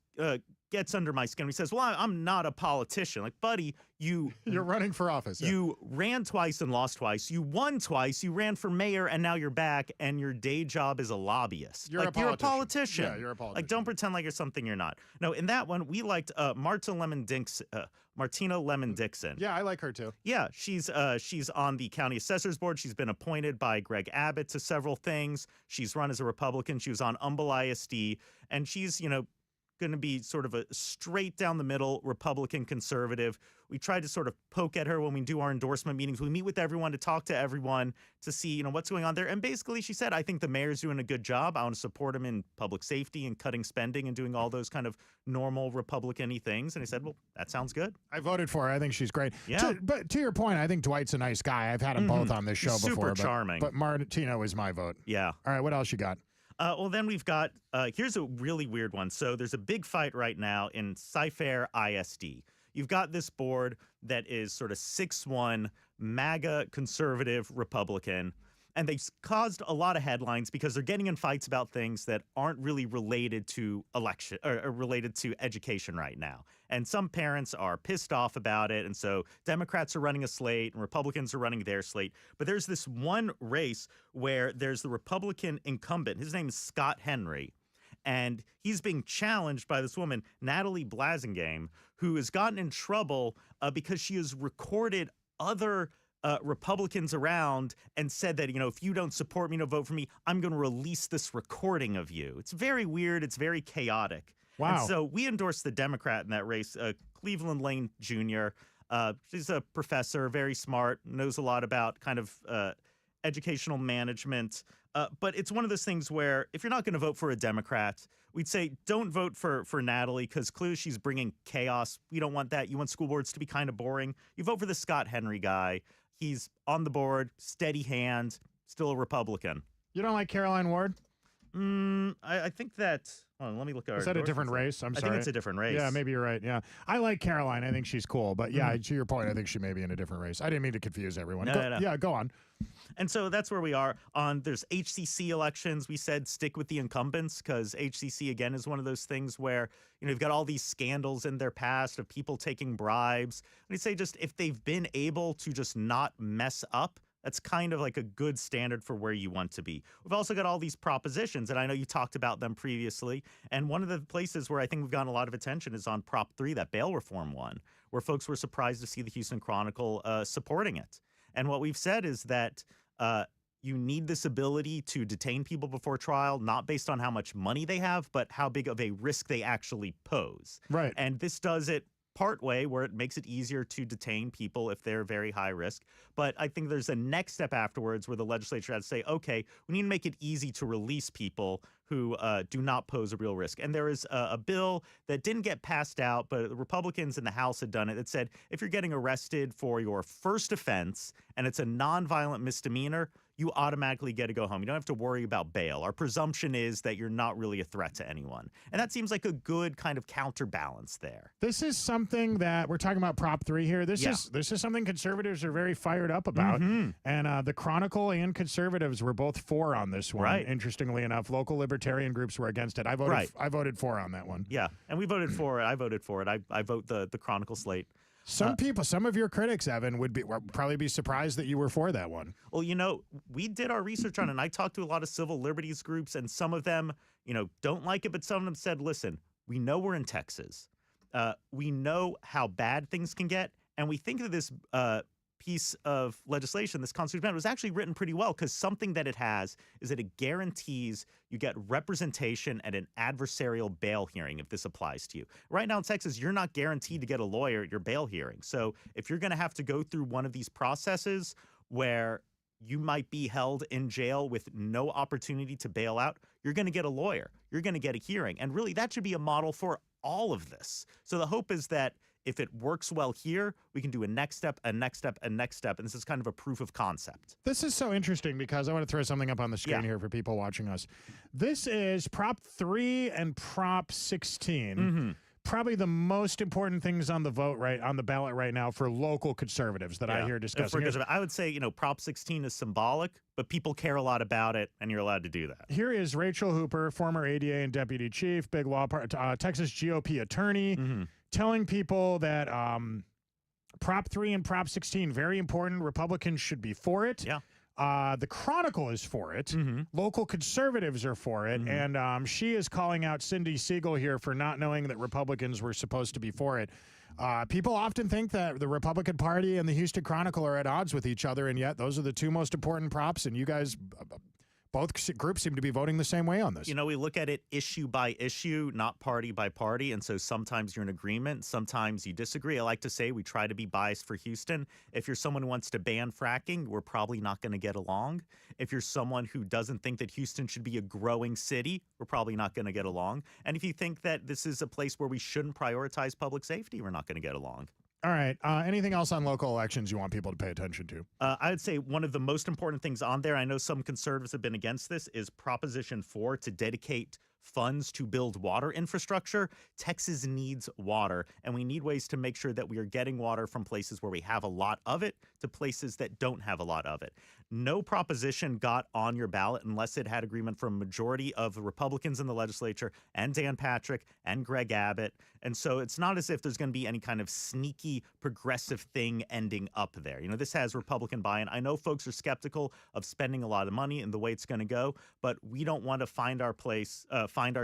gets under my skin. He says, well, I'm not a politician. Like, buddy, you're running for office. Yeah. You ran twice and lost twice. You won twice. You ran for mayor, and now you're back, and your day job is a lobbyist. You're a politician. Yeah, you're a politician. Like, don't pretend like you're something you're not. No, in that one, we liked Martina Lemon-Dixon. Yeah, I like her, too. Yeah, she's on the county assessor's board. She's been appointed by Greg Abbott to several things. She's run as a Republican. She was on Humble ISD, and she's, going to be sort of a straight down the middle Republican conservative. We try to sort of poke at her when we do our endorsement meetings. We meet with everyone to talk to everyone to see, what's going on there. And basically she said, I think the mayor's doing a good job. I want to support him in public safety and cutting spending and doing all those kind of normal Republican-y things. And I said, well, that sounds good. I voted for her. I think she's great. Yeah. But to your point, I think Dwight's a nice guy. I've had them both on this show He's before. super charming. But Martino is my vote. Yeah. All right, what else you got? Well, then we've got, here's a really weird one. So there's a big fight right now in Cy-Fair ISD. You've got this board that is sort of 6'1", MAGA conservative Republican, and they've caused a lot of headlines because they're getting in fights about things that aren't really related to election or related to education right now. And some parents are pissed off about it. And so Democrats are running a slate and Republicans are running their slate. But there's this one race where there's the Republican incumbent. His name is Scott Henry. And he's being challenged by this woman, Natalie Blasingame, who has gotten in trouble because she has recorded other Republicans around and said that, if you don't support me, don't vote for me, I'm going to release this recording of you. It's very weird. It's very chaotic. Wow. And so we endorsed the Democrat in that race, Cleveland Lane Jr. She's a professor, very smart, knows a lot about kind of educational management. But it's one of those things where if you're not going to vote for a Democrat, we'd say don't vote for Natalie because clearly she's bringing chaos. We don't want that. You want school boards to be kind of boring. You vote for the Scott Henry guy. He's on the board, steady hand, still a Republican. You don't like Caroline Ward? I think that. Hold on, let me look at. Is that a different race? I'm sorry. I think it's a different race. Yeah, maybe you're right. Yeah, I like Caroline. I think she's cool. But yeah, to your point, I think she may be in a different race. I didn't mean to confuse everyone. No. Yeah, go on. And so that's where we are on. There's HCC elections. We said stick with the incumbents because HCC again is one of those things where you've got all these scandals in their past of people taking bribes. We say just if they've been able to just not mess up. That's kind of like a good standard for where you want to be. We've also got all these propositions, and I know you talked about them previously. And one of the places where I think we've gotten a lot of attention is on Prop 3, that bail reform one, where folks were surprised to see the Houston Chronicle supporting it. And what we've said is that you need this ability to detain people before trial, not based on how much money they have, but how big of a risk they actually pose. Right. And this does it part way where it makes it easier to detain people if they're very high risk. But I think there's a next step afterwards where the legislature has to say, okay, we need to make it easy to release people who do not pose a real risk. And there is a bill that didn't get passed out, but the Republicans in the House had done it. That said, if you're getting arrested for your first offense and it's a nonviolent misdemeanor, you automatically get to go home. You don't have to worry about bail. Our presumption is that you're not really a threat to anyone. And that seems like a good kind of counterbalance there. This is something that we're talking about Prop 3 here. This is something conservatives are very fired up about. And the Chronicle and conservatives were both for on this one. Right. Interestingly enough, local libertarian groups were against it. I voted for on that one. Yeah, and we voted for it. I voted for it. I vote the Chronicle slate. Some people, some of your critics, Evan, would probably be surprised that you were for that one. Well, we did our research on it, and I talked to a lot of civil liberties groups, and some of them, don't like it, but some of them said, listen, we know we're in Texas. We know how bad things can get, and we think of this piece of legislation, this constitutional amendment, was actually written pretty well because something that it has is that it guarantees you get representation at an adversarial bail hearing if this applies to you. Right now in Texas, you're not guaranteed to get a lawyer at your bail hearing. So if you're going to have to go through one of these processes where you might be held in jail with no opportunity to bail out, you're going to get a lawyer. You're going to get a hearing. And really, that should be a model for all of this. So the hope is that if it works well here, we can do a next step, a next step, a next step. And this is kind of a proof of concept. This is so interesting because I want to throw something up on the screen here for people watching us. This is Prop 3 and Prop 16. Probably the most important things on the ballot right now for local conservatives that I hear discussing. I would say, Prop 16 is symbolic, but people care a lot about it, and you're allowed to do that. Here is Rachel Hooper, former ADA and deputy chief, big law Texas GOP attorney, telling people that Prop 3 and Prop 16, very important. Republicans should be for it. Yeah. The Chronicle is for it. Local conservatives are for it. And she is calling out Cindy Siegel here for not knowing that Republicans were supposed to be for it. People often think that the Republican Party and the Houston Chronicle are at odds with each other, and yet those are the two most important props, and you guys... both groups seem to be voting the same way on this. We look at it issue by issue, not party by party. And so sometimes you're in agreement. Sometimes you disagree. I like to say we try to be biased for Houston. If you're someone who wants to ban fracking, we're probably not going to get along. If you're someone who doesn't think that Houston should be a growing city, we're probably not going to get along. And if you think that this is a place where we shouldn't prioritize public safety, we're not going to get along. All right. Anything else on local elections you want people to pay attention to? I would say one of the most important things on there, I know some conservatives have been against this, is Proposition 4 to dedicate funds to build water infrastructure. Texas needs water, and we need ways to make sure that we are getting water from places where we have a lot of it to places that don't have a lot of it. No proposition got on your ballot unless it had agreement from a majority of the Republicans in the legislature and Dan Patrick and Greg Abbott. And so it's not as if there's going to be any kind of sneaky progressive thing ending up there. This has Republican buy-in. I know folks are skeptical of spending a lot of money and the way it's going to go, but we don't want to find our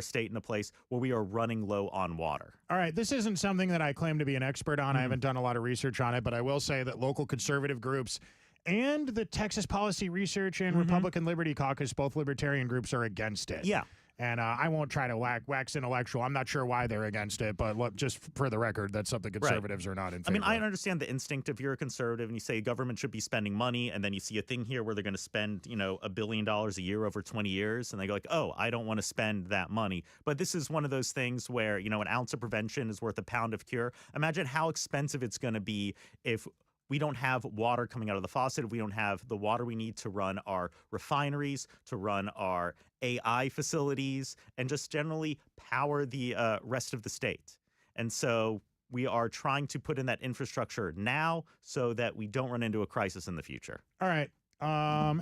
state in a place where we are running low on water. All right. This isn't something that I claim to be an expert on. I haven't done a lot of research on it, but I will say that local conservative groups and the Texas Policy Research and Republican Liberty Caucus, both libertarian groups, are against it. Yeah. And I won't try to wax intellectual. I'm not sure why they're against it, but look, just for the record, that's something conservatives are not in favor of. I understand the instinct if you're a conservative and you say government should be spending money, and then you see a thing here where they're going to spend, $1 billion a year over 20 years, and they go like, oh, I don't want to spend that money. But this is one of those things where, an ounce of prevention is worth a pound of cure. Imagine how expensive it's going to be if we don't have water coming out of the faucet, if we don't have the water we need to run our refineries, to run our AI facilities, and just generally power the rest of the state. And so we are trying to put in that infrastructure now so that we don't run into a crisis in the future. All right.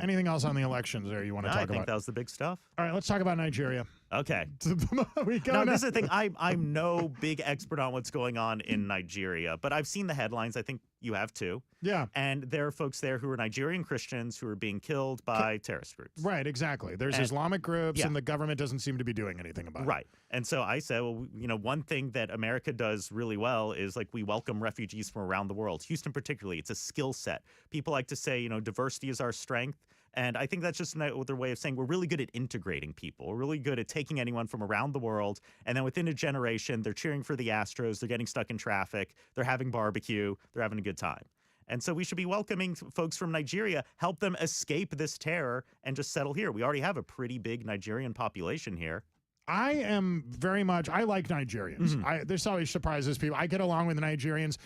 Anything else on the elections there you want to talk about? I think that was the big stuff. All right, let's talk about Nigeria. Okay. This is the thing. I'm no big expert on what's going on in Nigeria, but I've seen the headlines. I think you have too. Yeah. And there are folks there who are Nigerian Christians who are being killed by terrorist groups. Right, exactly. There's Islamic groups, and the government doesn't seem to be doing anything about it. Right. And so I said, well, one thing that America does really well is we welcome refugees from around the world. Houston particularly, it's a skill set. People like to say, diversity is our strength. And I think that's just another way of saying we're really good at integrating people. We're really good at taking anyone from around the world, and then within a generation, they're cheering for the Astros, they're getting stuck in traffic, they're having barbecue, they're having a good time. And so we should be welcoming folks from Nigeria, help them escape this terror, and just settle here. We already have a pretty big Nigerian population here. I like Nigerians. This always surprises people. I get along with the Nigerians.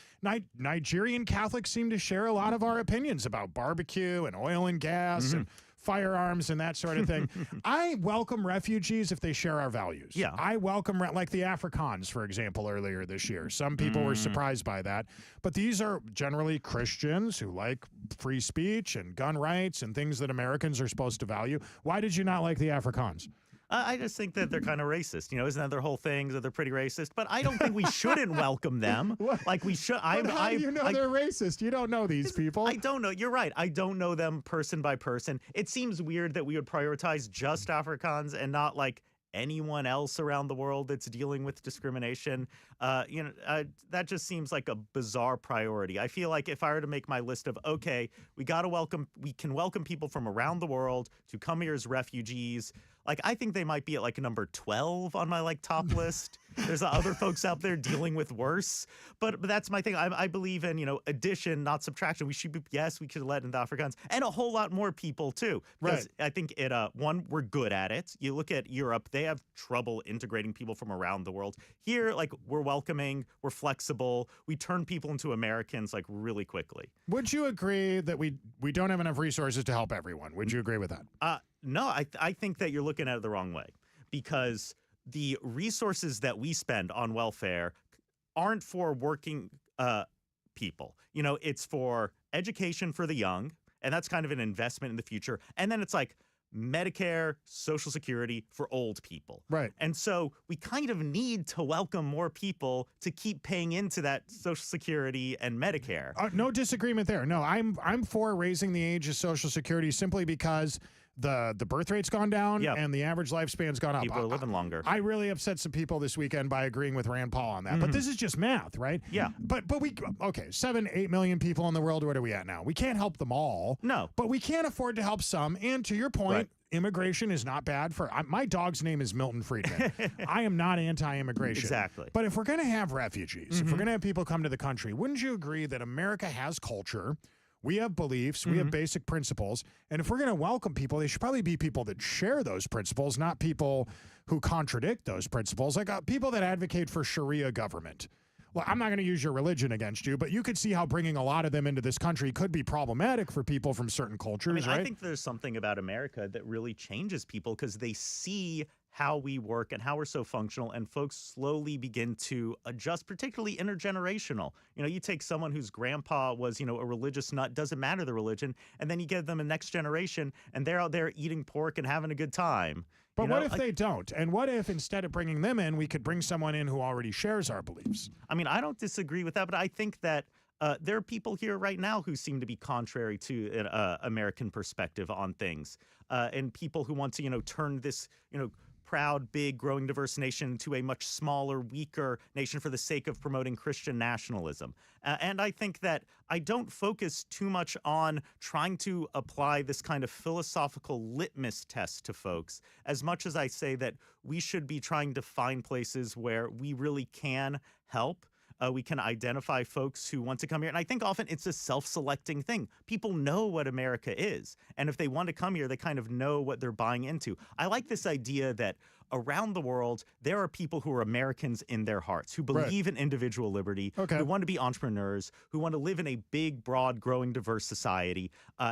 Nigerian Catholics seem to share a lot of our opinions about barbecue and oil and gas and firearms and that sort of thing. I welcome refugees if they share our values. Yeah. I welcome, like the Afrikaans, for example, earlier this year. Some people were surprised by that. But these are generally Christians who like free speech and gun rights and things that Americans are supposed to value. Why did you not like the Afrikaans? I just think that they're kind of racist. Isn't that their whole thing, that they're pretty racist? But I don't think we shouldn't welcome them. Like we should. How do you know they're racist? You don't know these people. I don't know. You're right. I don't know them person by person. It seems weird that we would prioritize just Afrikaans and not anyone else around the world that's dealing with discrimination. That just seems like a bizarre priority. I feel like if I were to make my list of, okay, we can welcome people from around the world to come here as refugees. Like, I think they might be at like number 12 on my like top list. There's other folks out there dealing with worse. But that's my thing. I believe in, addition, not subtraction. We should let in the Africans and a whole lot more people too. Because I think one, we're good at it. You look at Europe, they have trouble integrating people from around the world. Here, like, we're welcoming, we're flexible. We turn people into Americans like really quickly. Would you agree that we don't have enough resources to help everyone? Would you agree with that? No, I think that you're looking at it the wrong way, because the resources that we spend on welfare aren't for working people. It's for education for the young, and that's kind of an investment in the future. And then it's like Medicare, Social Security for old people. Right. And so we kind of need to welcome more people to keep paying into that Social Security and Medicare. No disagreement there. No, I'm for raising the age of Social Security simply because the birth rate's gone down and the average lifespan's gone up. People are living longer. I really upset some people this weekend by agreeing with Rand Paul on that. But this is just math, right? Yeah. But 7-8 million people in the world. What are we at now? We can't help them all. No. But we can't afford to help some. And to your point, immigration is not bad for my dog's name is Milton Friedman. I am not anti-immigration. Exactly. But if we're going to have refugees, if we're going to have people come to the country, wouldn't you agree that America has culture? We have beliefs, we have basic principles, and if we're going to welcome people, they should probably be people that share those principles, not people who contradict those principles, like people that advocate for Sharia government. Well, I'm not going to use your religion against you, but you could see how bringing a lot of them into this country could be problematic for people from certain cultures, right? I think there's something about America that really changes people because they see how we work and how we're so functional, and folks slowly begin to adjust, particularly intergenerational. You take someone whose grandpa was, a religious nut, doesn't matter the religion, and then you give them a next generation, and they're out there eating pork and having a good time. But what if they don't? And what if instead of bringing them in, we could bring someone in who already shares our beliefs? I don't disagree with that, but I think that there are people here right now who seem to be contrary to an American perspective on things, and people who want to, turn this, proud, big, growing, diverse nation to a much smaller, weaker nation for the sake of promoting Christian nationalism. And I think that I don't focus too much on trying to apply this kind of philosophical litmus test to folks, as much as I say that we should be trying to find places where we really can help. We can identify folks who want to come here. And I think often it's a self-selecting thing. People know what America is. And if they want to come here, they kind of know what they're buying into. I like this idea that around the world, there are people who are Americans in their hearts, who believe in individual liberty, who want to be entrepreneurs, who want to live in a big, broad, growing, diverse society.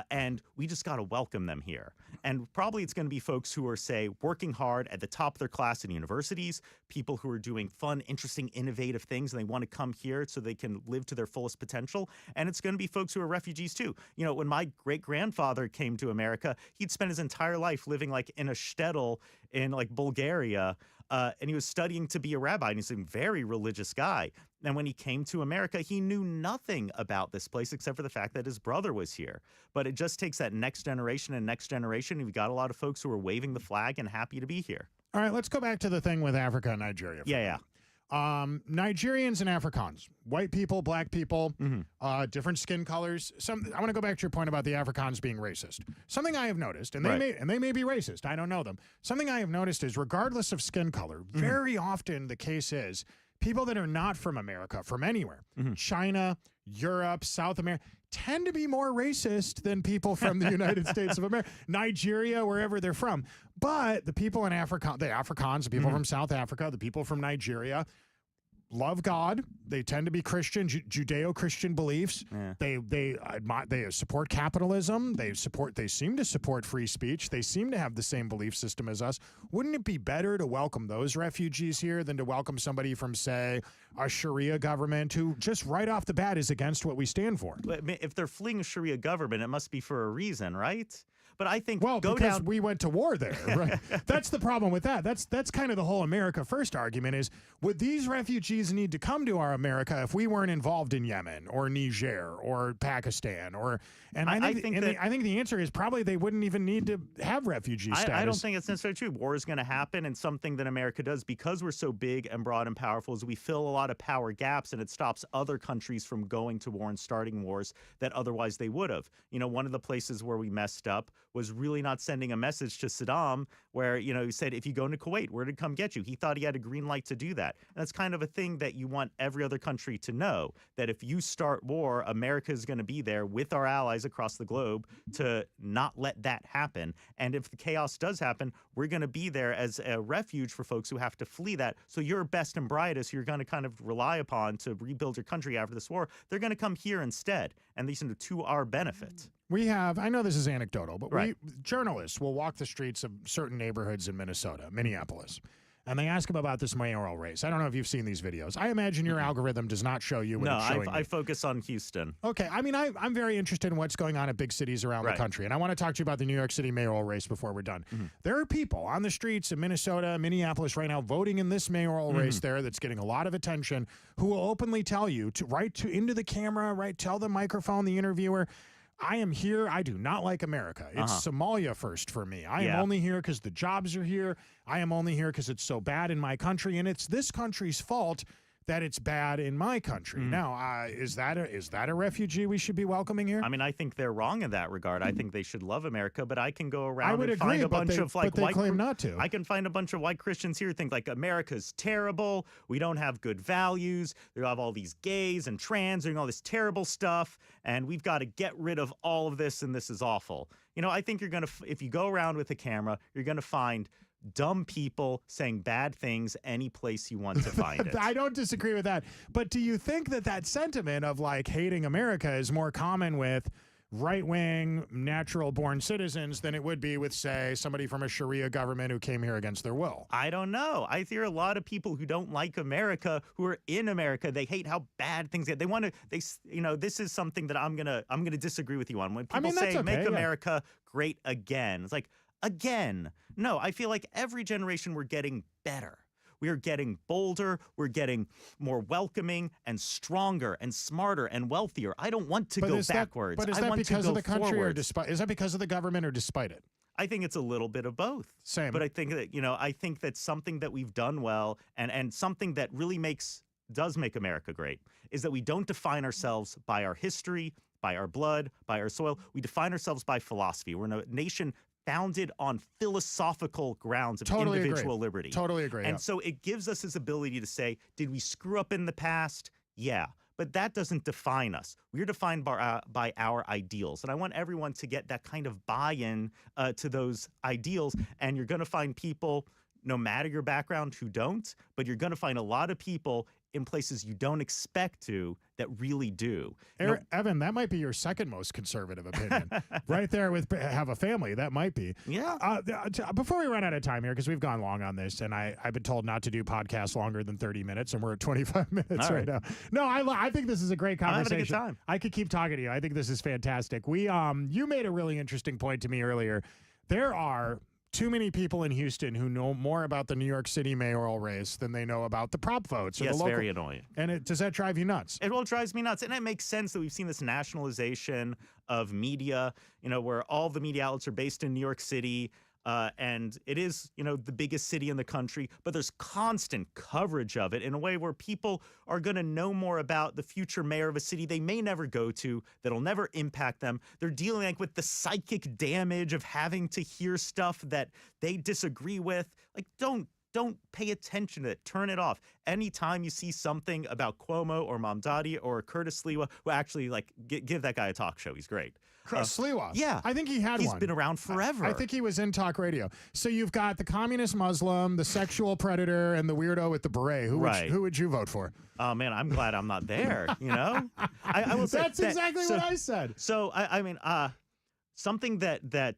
And we just got to welcome them here. And probably it's going to be folks who are, say, working hard at the top of their class in universities, people who are doing fun, interesting, innovative things, and they want to come here so they can live to their fullest potential. And it's going to be folks who are refugees too. When my great-grandfather came to America, he'd spent his entire life living like in a shtetl in like Bulgaria, and he was studying to be a rabbi, and he's a very religious guy. And when he came to America, he knew nothing about this place except for the fact that his brother was here. But it just takes that next generation and next generation. And we've got a lot of folks who are waving the flag and happy to be here. All right, let's go back to the thing with Africa and Nigeria. Nigerians and Afrikaans, white people, black people, different skin colors. I want to go back to your point about the Afrikaans being racist. Something I have noticed, and they may be racist, I don't know them. Something I have noticed is, regardless of skin color, very often the case is people that are not from America, from anywhere, China, Europe, South America, tend to be more racist than people from the United States of America, Nigeria, wherever they're from. But the people in Africa, the Afrikaans, the people from South Africa, the people from Nigeria, love God. They tend to be Christian, Judeo-Christian beliefs. Yeah. They support capitalism. They seem to support free speech. They seem to have the same belief system as us. Wouldn't it be better to welcome those refugees here than to welcome somebody from, say, a Sharia government who just right off the bat is against what we stand for? If they're fleeing a Sharia government, it must be for a reason, right? But I think Well, go because down. we went to war there, right? That's the problem with that. That's kind of the whole America First argument is, would these refugees need to come to our America if we weren't involved in Yemen or Niger or Pakistan I think the answer is probably they wouldn't even need to have refugee status. I don't think it's necessarily true. War is going to happen, and something that America does because we're so big and broad and powerful is we fill a lot of power gaps, and it stops other countries from going to war and starting wars that otherwise they would have. You know, one of the places where we messed up was really not sending a message to Saddam where, you know, he said, if you go into Kuwait, we're to come get you. He thought he had a green light to do that. And that's kind of a thing that you want every other country to know, that if you start war, America is going to be there with our allies across the globe to not let that happen. And if the chaos does happen, we're going to be there as a refuge for folks who have to flee that. So your best and brightest, you're going to kind of rely upon to rebuild your country after this war, they're going to come here instead, and these are to our benefit. We have, I know this is anecdotal, but Right. journalists will walk the streets of certain neighborhoods in Minnesota, Minneapolis, and they ask them about this mayoral race. I don't know if you've seen these videos. I imagine your algorithm does not show you what No, it's showing I you. focus on Houston. Okay, I mean, I'm very interested in what's going on at big cities around the Right. country, and I want to talk to you about the New York City mayoral race before we're done. There are people on the streets in Minnesota, Minneapolis right now voting in this mayoral race there that's getting a lot of attention, who will openly tell you into the camera, tell the microphone, the interviewer, I am here. I do not like America. It's Somalia first for me. I am only here because the jobs are here. I am only here because it's so bad in my country, and it's this country's fault that it's bad in my country. Now, is that a refugee we should be welcoming here? I mean, I think they're wrong in that regard. I think they should love America, but I can go around would and find agree, a bunch of like but they white claim not to. I can find a bunch of white Christians here who think like America's terrible. We don't have good values. They have all these gays and trans doing all this terrible stuff, and we've got to get rid of all of this, and this is awful. You know, I think you're gonna if you go around with a camera, you're gonna find dumb people saying bad things any place you want to find it. I don't disagree with that. But do you think that sentiment of like hating America is more common with right-wing, natural-born citizens than it would be with, say, somebody from a Sharia government who came here against their will? I don't know. I hear a lot of people who don't like America, who are in America. They hate how bad things get. They want to. This is something that I'm gonna disagree with you on. When people that's say okay, "Make yeah. America great again," it's like again. No, I feel like every generation we're getting better. We are getting bolder. We're getting more welcoming and stronger and smarter and wealthier. I don't want to go backwards. But is I that want because to of go the country forwards. or despite? Is that because of the government or despite it? I think it's a little bit of both. Same. But I think that, I think that something that we've done well and something that really does make America great is that we don't define ourselves by our history, by our blood, by our soil. We define ourselves by philosophy. We're a nation founded on philosophical grounds of individual liberty. Totally agree. And so it gives us this ability to say, did we screw up in the past? Yeah. But that doesn't define us. We're defined by our ideals. And I want everyone to get that kind of buy-in to those ideals. And you're going to find people, no matter your background, who don't. But you're going to find a lot of people in places you don't expect to that really do. Evan, that might be your second most conservative opinion. Right there with have a family, that might be. Yeah. Before we run out of time here, because we've gone long on this, and I've been told not to do podcasts longer than 30 minutes, and we're at 25 minutes All right right. now. No, I think this is a great conversation. I'm having a good time. I could keep talking to you. I think this is fantastic. You made a really interesting point to me earlier. There are too many people in Houston who know more about the New York City mayoral race than they know about the prop votes. Or Yes, the local. very annoying. And does that drive you nuts? It all drives me nuts. And it makes sense that we've seen this nationalization of media, where all the media outlets are based in New York City. And it is, the biggest city in the country, but there's constant coverage of it in a way where people are going to know more about the future mayor of a city they may never go to, that'll never impact them. They're dealing with the psychic damage of having to hear stuff that they disagree with. Like, don't pay attention to it. Turn it off. Anytime you see something about Cuomo or Mamdani or Curtis Sliwa, who actually give that guy a talk show. He's great. Sliwa. Yeah. I think he had one. He's been around forever. I think he was in talk radio. So you've got the communist Muslim, the sexual predator, and the weirdo with the beret. Who would you vote for? Oh, man, I'm glad I'm not there, I will say That's exactly what I said. So, something that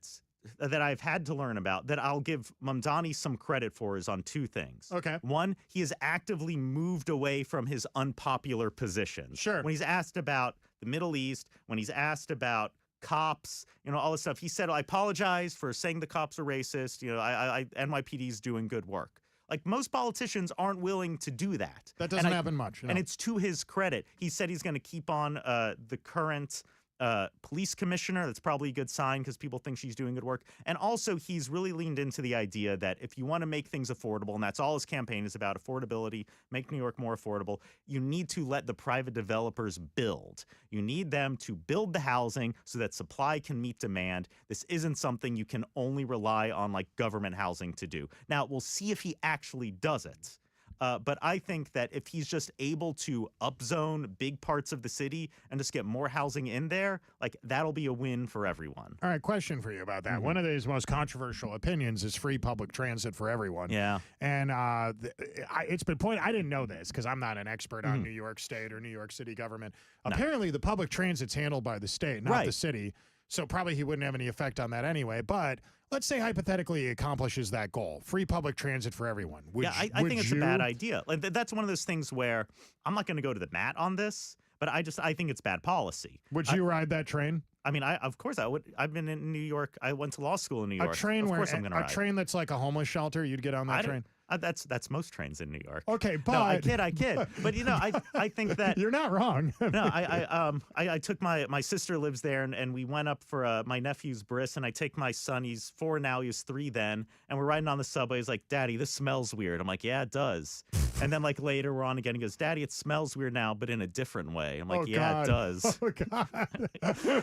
I've had to learn about that I'll give Mamdani some credit for is on two things. Okay. One, he has actively moved away from his unpopular positions. Sure. When he's asked about the Middle East, when he's asked about cops, all this stuff. He said, I apologize for saying the cops are racist. NYPD's doing good work. Like, most politicians aren't willing to do that. That doesn't happen much. No. And it's to his credit. He said he's going to keep on the current police commissioner. That's probably a good sign because people think she's doing good work. And also, he's really leaned into the idea that if you want to make things affordable, and that's all his campaign is about, affordability, make New York more affordable, you need to let the private developers build. You need them to build the housing so that supply can meet demand. This isn't something you can only rely on like government housing to do. Now, we'll see if he actually does it. But I think that if he's just able to upzone big parts of the city and just get more housing in there, like, that'll be a win for everyone. All right, question for you about that. One of his most controversial opinions is free public transit for everyone. Yeah. And it's been pointed, I didn't know this because I'm not an expert on New York State or New York City government. Apparently, the public transit's handled by the state, not the city. So probably he wouldn't have any effect on that anyway. But let's say hypothetically he accomplishes that goal, free public transit for everyone. I think it's a bad idea. Like, that's one of those things where I'm not going to go to the mat on this, but I think it's bad policy. Would you ride that train? I mean, of course I would. I've been in New York. I went to law school in New York. A train of where course I'm gonna ride. train that's like a homeless shelter. You'd get on that train. That's most trains in New York. Okay, but no, I kid. But I think that you're not wrong. No, I took my sister lives there, and we went up for my nephew's bris, and I take my son. He's 4 now. He was 3 then, and we're riding on the subway. He's like, "Daddy, this smells weird." I'm like, "Yeah, it does." And then like later we're on again. He goes, "Daddy, it smells weird now, but in a different way." I'm like, "Yeah, God. it does." Oh God.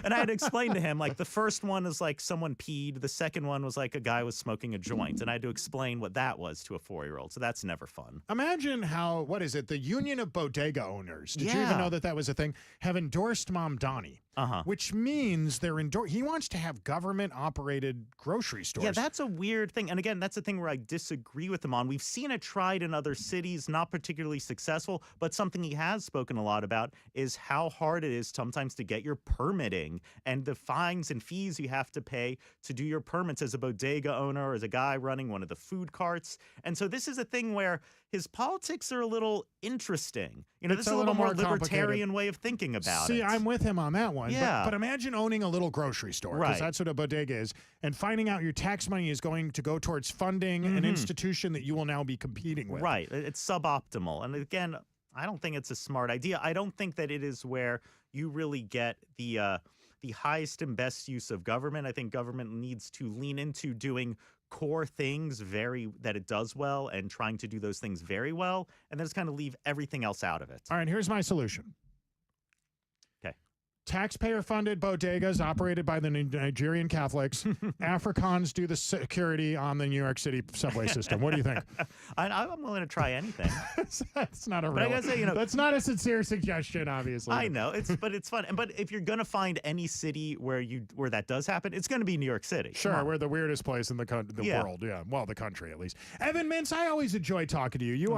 And I had to explain to him, like, the first one is like someone peed. The second one was like a guy was smoking a joint, and I had to explain what that was to a 4-year-old. So that's never fun. Imagine how, what is it? The Union of Bodega Owners. Did you even Yeah. know that was a thing? Have endorsed Mom Donnie. Which means he wants to have government-operated grocery stores. Yeah, that's a weird thing. And again, that's the thing where I disagree with him on. We've seen it tried in other cities, not particularly successful, but something he has spoken a lot about is how hard it is sometimes to get your permitting and the fines and fees you have to pay to do your permits as a bodega owner or as a guy running one of the food carts. And so this is a thing where his politics are a little interesting. This is a little more libertarian way of thinking about it. See, I'm with him on that one. Yeah. But imagine owning a little grocery store, because that's what a bodega is, and finding out your tax money is going to go towards funding an institution that you will now be competing with. Right. It's suboptimal. And again, I don't think it's a smart idea. I don't think that it is where you really get the highest and best use of government. I think government needs to lean into doing core things that it does well and trying to do those things very well, and then just kind of leave everything else out of it. All right, here's my solution. Okay. Taxpayer-funded bodegas operated by the Nigerian Catholics. Afrikaans do the security on the New York City subway system. What do you think? I'm willing to try anything. That's not a But I real. gotta say, that's not a sincere suggestion, obviously. I know but it's fun. But if you're gonna find any city where that does happen, it's gonna be New York City. Sure, we're the weirdest place in the world. Yeah, well, the country at least. Evan Mintz, I always enjoy talking to you. You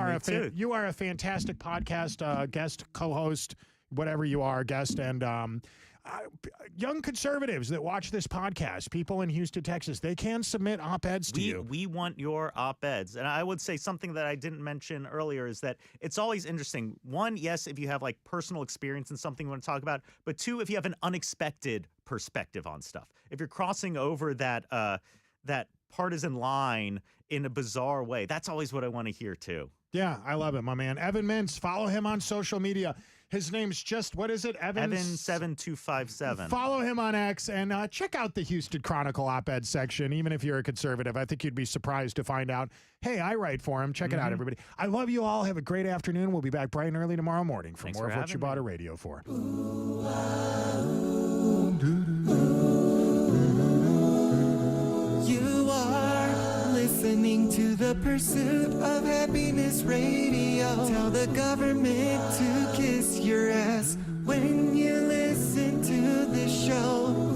are a fantastic podcast guest, co-host, whatever you are, guest, and young conservatives that watch this podcast, people in Houston, Texas, they can submit op-eds to you. We want your op-eds. And I would say something that I didn't mention earlier is that it's always interesting. One, yes, if you have like personal experience in something you want to talk about, but two, if you have an unexpected perspective on stuff. If you're crossing over that partisan line in a bizarre way, that's always what I want to hear too. Yeah, I love it, my man. Evan Mintz, follow him on social media. His name's just, what is it? Evan7257. Follow him on X and check out the Houston Chronicle op-ed section, even if you're a conservative. I think you'd be surprised to find out, hey, I write for him. Check it out, everybody. I love you all. Have a great afternoon. We'll be back bright and early tomorrow morning for more of what you bought a radio for. You are listening to the Pursuit of Happiness Radio. Tell the government to kiss your ass when you listen to this show.